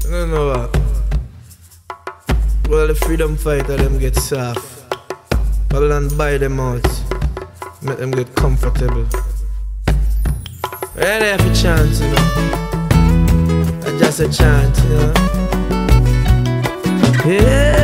You know what? Well, the freedom fighter them get soft. Babylon buy them out, make them get comfortable. Really have a chance, you know. That's just a chance, you know. Yeah.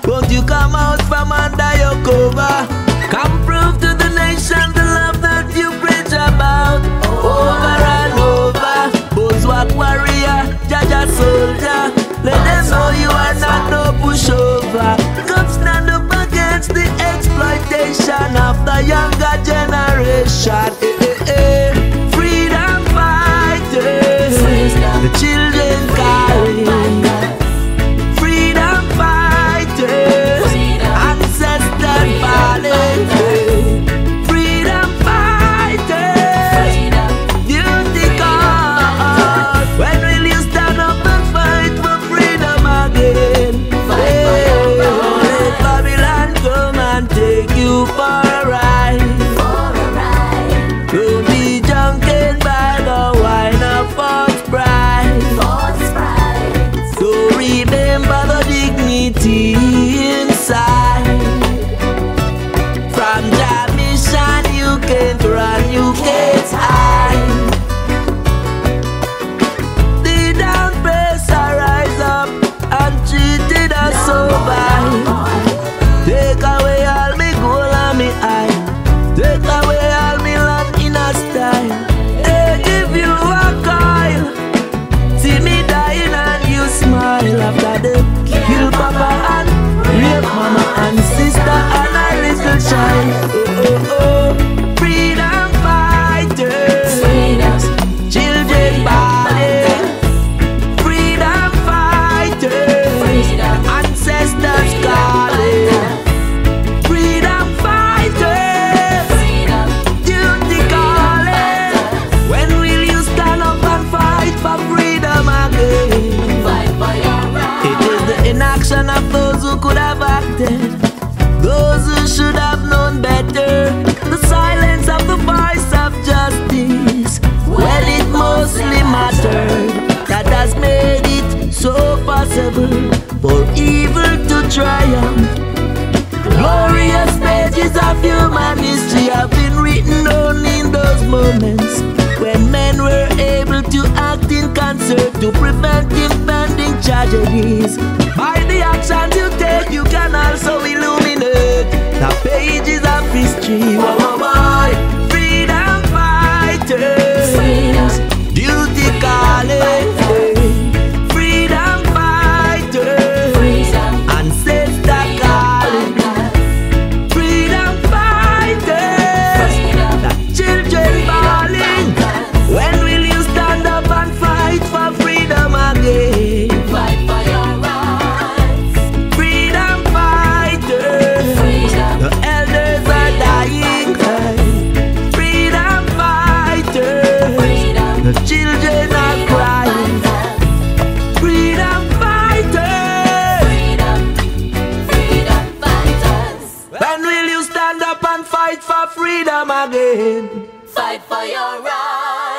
Won't you come out from under your cover? Come prove to the nation the love that you preach about. Over and over, Bozwak warrior, Jaja soldier. Let them know you are not no pushover. Come stand up against the exploitation of the younger generation. Freedom fighters, the children calling. Inside from that mission, you can't run, you can't hide. The down pressure rise up and treated us so bad. Take away all me goal and me eye. Take away all me land in a style. They give you a coil. See me dying and you smile after them kill papa and rape mama and sister and a little child. Freedom fighters, children balling. Freedom fighters, ancestors calling. Freedom fighters, duty calling. When will you stand up and fight for freedom again? Fight for your right. It is the inaction of those who could have acted, those who should have known better. The silence of the voice of justice, when it mostly mattered, that has made it so possible for evil to triumph. Glorious pages of human history have been written only in those moments when men were able to act in concert to prevent impending tragedies. By the actions you take, you can also illuminate the pages of history. Oh boy, freedom fighters, duty calling. Freedom fighters, ancestor calling. Freedom fighters, the children balling. When will you stand up and fight for freedom again? Fight for your rights. Freedom fighters, the elders are dying. Freedom fighters, the children are crying. Freedom fighters, freedom fighters. When will you stand up and fight for freedom again? Fight for your rights.